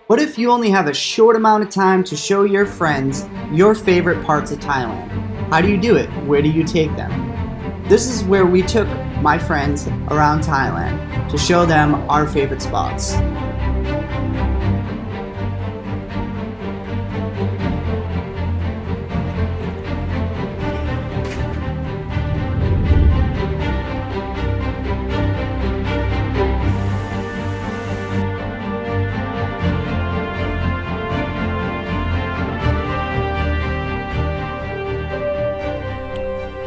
What if you only have a short amount of time to show your friends your favorite parts of Thailand? How do you do it? Where do you take them? This is where we took my friends around Thailand to show them our favorite spots.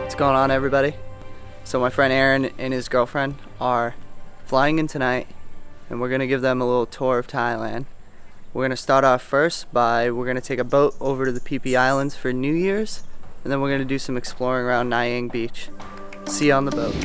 What's going on, everybody? So my friend Aaron and his girlfriend are flying in tonight, and we're gonna give them a little tour of Thailand. We're gonna start off first by we're gonna take a boat over to the Phi Phi Islands for New Year's, and then we're gonna do some exploring around Nai Beach. See you on the boat.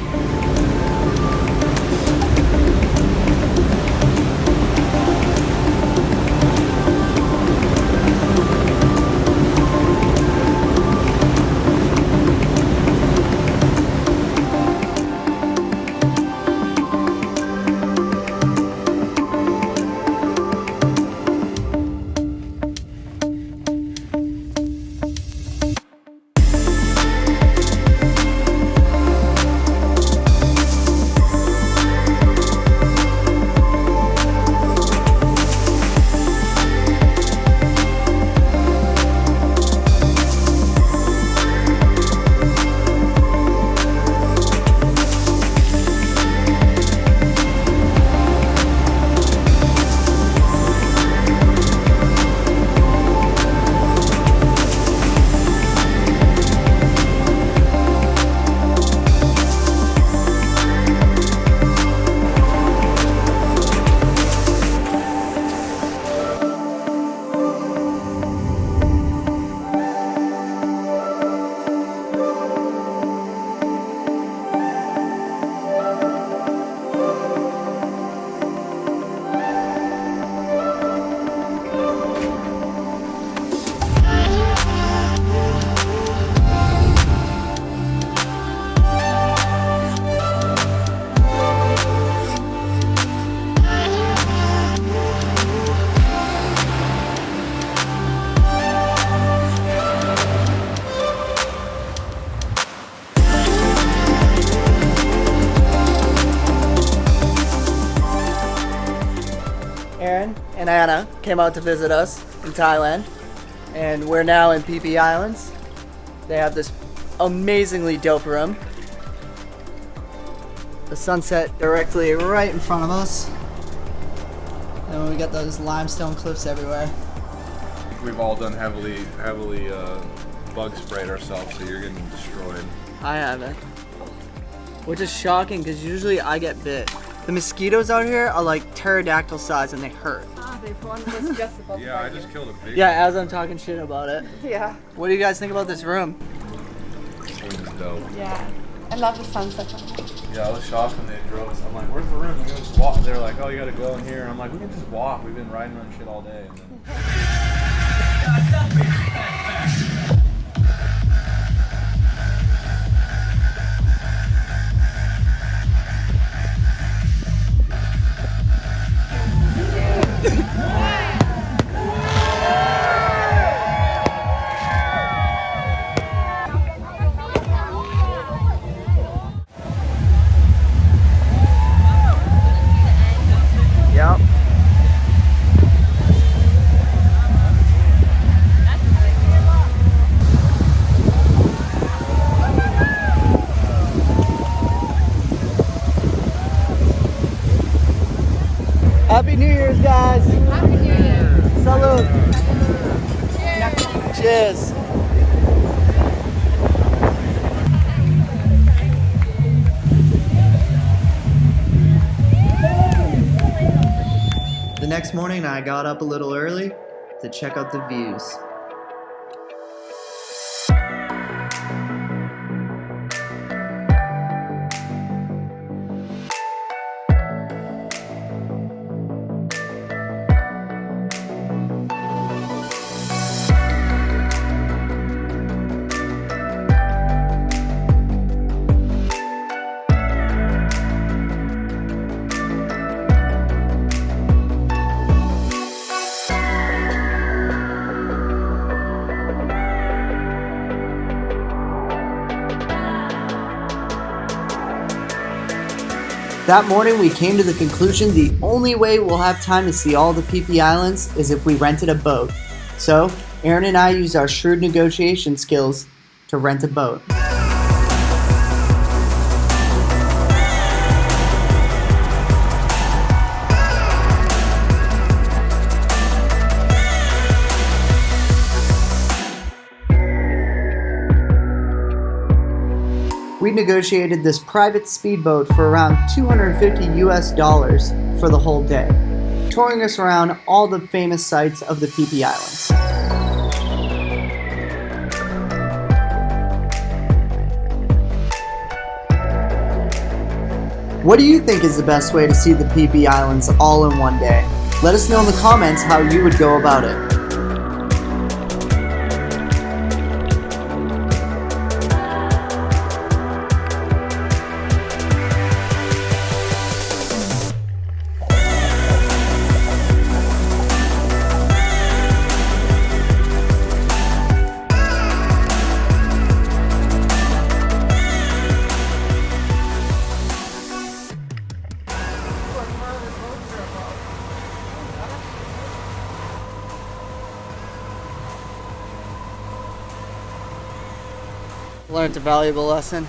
Aaron and Anna came out to visit us in Thailand, and we're now in Phi Phi Islands. They have this amazingly dope room. The sunset directly right in front of us, and we got those limestone cliffs everywhere. We've all done heavily bug sprayed ourselves, so you're getting destroyed. I haven't. Which is shocking because usually I get bit. The mosquitoes out here are like pterodactyl size and they hurt. Yeah, I just killed a big Yeah, as I'm talking shit about it. Yeah. What do you guys think about this room? Room is dope. Yeah. I love the sunset. Yeah, I was shocked when they drove us. I'm like, where's the room? We can just walk. They're like, oh, you gotta go in here. And I'm like, we can just walk. We've been riding on shit all day. And then... Yep. Happy New Year's, guys. Happy New Year. Salud. Cheers. Cheers. The next morning, I got up a little early to check out the views. That morning we came to the conclusion the only way we'll have time to see all the Phi Phi Islands is if we rented a boat. So, Aaron and I used our shrewd negotiation skills to rent a boat. We negotiated this private speedboat for around $250 US for the whole day, touring us around all the famous sites of the Phi Phi Islands. What do you think is the best way to see the Phi Phi Islands all in one day? Let us know in the comments how you would go about it. Learned a valuable lesson.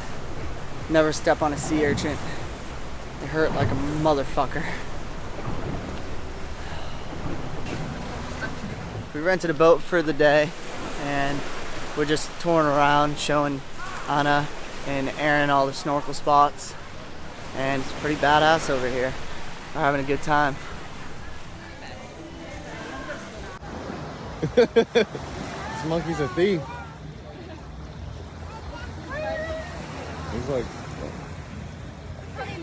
Never step on a sea urchin. They hurt like a motherfucker. We rented a boat for the day and we're just touring around showing Anna and Aaron all the snorkel spots, and it's pretty badass over here. We're having a good time. This monkey's a thief. He's like, he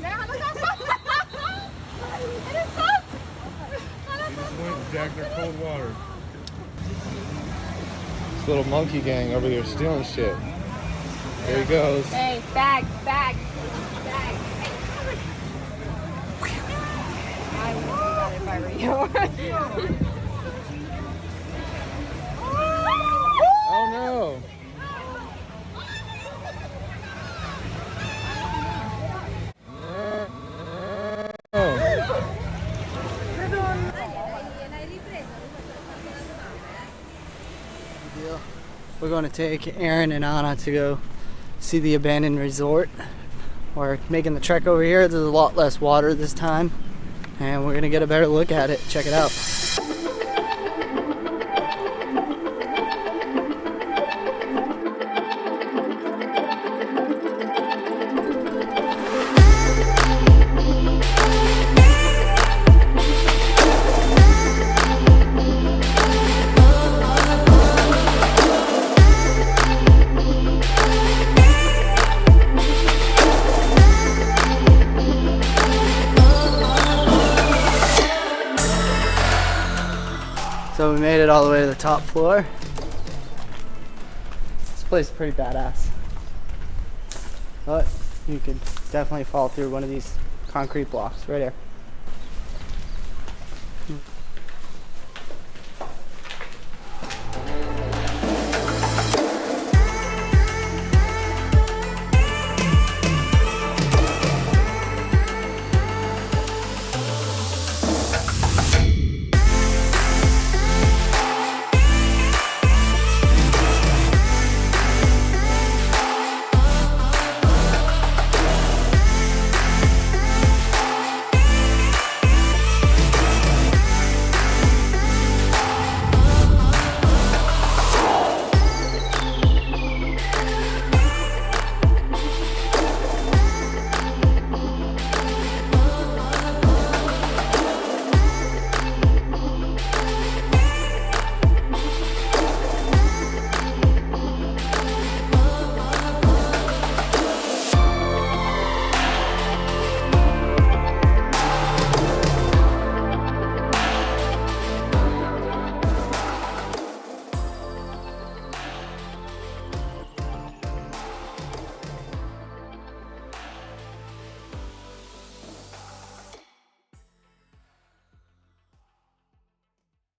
just went and jacked their cold water. This little monkey gang over here stealing shit. There he goes. Hey, bag. I would do that if I were you. Oh no. We're going to take Aaron and Anna to go see the abandoned resort. We're making the trek over here. There's a lot less water this time, and we're gonna get a better look at it. Check it out. So we made it all the way to the top floor. This place is pretty badass. But you could definitely fall through one of these concrete blocks right here.